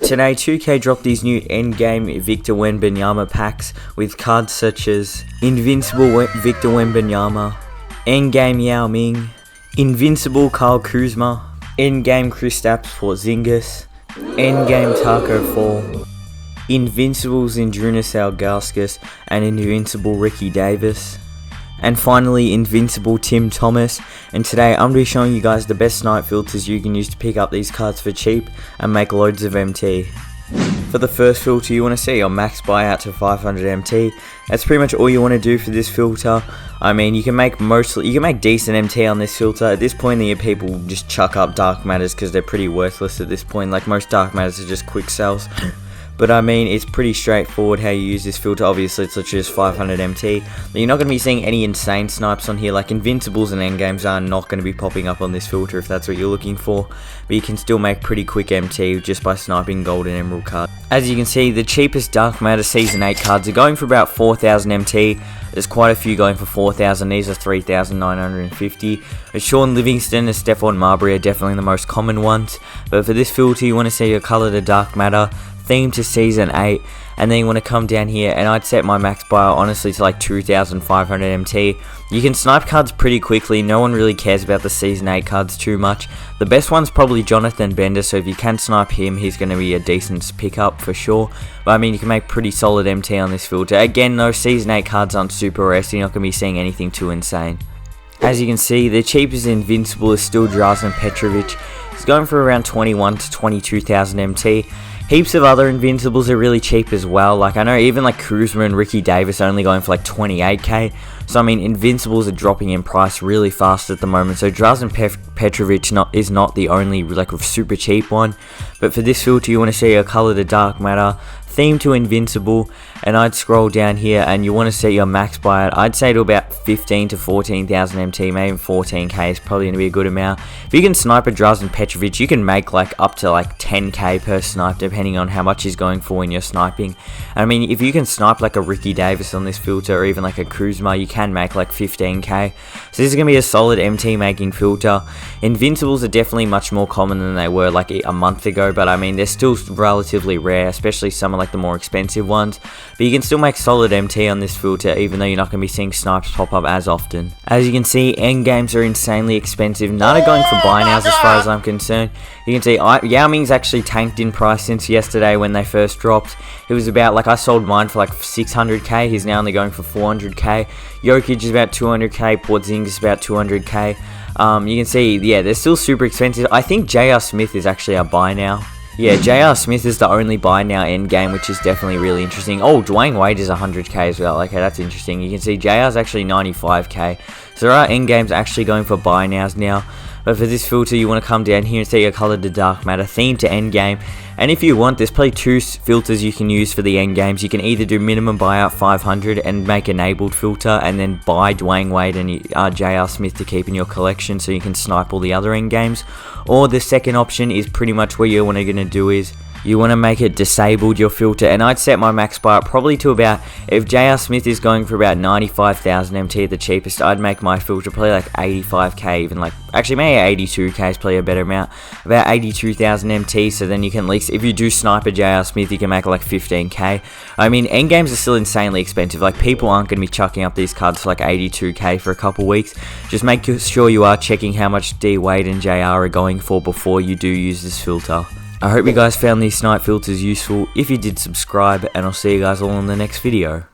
today 2K dropped these new endgame Victor Wembanyama packs with cards such as Invincible Victor Wembanyama, endgame Yao Ming, Invincible Kyle Kuzma, endgame Kristaps Porzingis, endgame Taco Fall, Invincible Zydrunas Ilgauskas, and Invincible Ricky Davis. And finally, Invincible Tim Thomas. And today I'm going to be showing you guys the best Snipe filters you can use to pick up these cards for cheap and make loads of MT. For the first filter, you want to set your max buyout to 500 MT. That's pretty much all you want to do for this filter. I mean, you can make decent MT on this filter. At this point, the people just chuck up dark matters because they're pretty worthless at this point. Like, most dark matters are just quick sells. But I mean, it's pretty straightforward how you use this filter. Obviously, it's literally just 500 MT. But you're not going to be seeing any insane snipes on here. Like, Invincibles and Endgames are not going to be popping up on this filter if that's what you're looking for. But you can still make pretty quick MT just by sniping gold and emerald cards. As you can see, the cheapest Dark Matter Season 8 cards are going for about 4,000 MT. There's quite a few going for 4,000. These are 3,950. Sean Livingston and Stephon Marbury are definitely the most common ones. But for this filter, you want to see your color to Dark Matter, theme to Season 8, and then you want to come down here, and I'd set my max buyout honestly to like 2,500 MT. You can snipe cards pretty quickly. No one really cares about the Season 8 cards too much. The best one's probably Jonathan Bender, so if you can snipe him, he's going to be a decent pickup for sure. But I mean, you can make pretty solid MT on this filter. Again, those Season 8 cards aren't super rare, so you're not going to be seeing anything too insane. As you can see, the cheapest Invincible is still Drazen Petrovic. He's going for around 21 to 22,000 MT. Heaps of other Invincibles are really cheap as well. Like, I know even like Kuzma and Ricky Davis are only going for like 28k. So I mean, Invincibles are dropping in price really fast at the moment. So Drazen Petrovic is not the only like super cheap one. But for this filter, you want to see a color to Dark Matter, theme to Invincible, and I'd scroll down here and you want to set your max buyout. I'd say to about 15 to 14,000 MT, maybe 14k is probably going to be a good amount. If you can snipe a Drazen Petrovic, you can make like up to like 10k per snipe depending on how much he's going for when you're sniping. And I mean, if you can snipe like a Ricky Davis on this filter or even like a Kuzma, you can make like 15k. So this is going to be a solid MT making filter. Invincibles are definitely much more common than they were like a month ago, but I mean, they're still relatively rare, especially some of like the more expensive ones. But you can still make solid MT on this filter, even though you're not going to be seeing snipes pop up as often. As you can see, endgames are insanely expensive. None are going for buy nows as far as I'm concerned. You can see Yao Ming's actually tanked in price since yesterday when they first dropped. It was about, like, I sold mine for like 600k. He's now only going for 400k. Jokic is about 200k. Porzingis is about 200k. You can see, yeah, they're still super expensive. I think J.R. Smith is actually a buy now. Yeah, J.R. Smith is the only buy now endgame, which is definitely really interesting. Oh, Dwayne Wade is 100k as well. Okay, that's interesting. You can see JR's actually 95k. So there are endgames actually going for buy nows now. But for this filter, you want to come down here and set your color to Dark Matter, theme to endgame. And if you want, there's probably two filters you can use for the endgames. You can either do minimum buyout 500 and make enabled filter, and then buy Dwayne Wade and J.R. Smith to keep in your collection so you can snipe all the other endgames. Or the second option is pretty much what you're going to do is you want to make it disabled, your filter, and I'd set my max buyout probably to about, if J.R. Smith is going for about 95,000 MT at the cheapest, I'd make my filter probably like 85k, even like, actually maybe 82k is probably a better amount, about 82,000 MT, so then you can at least, if you do snipe a J.R. Smith, you can make like 15k. I mean, endgames are still insanely expensive. Like, people aren't going to be chucking up these cards for like 82k for a couple weeks. Just make sure you are checking how much D Wade and JR are going for before you do use this filter. I hope you guys found these snipe filters useful. If you did, subscribe, and I'll see you guys all in the next video.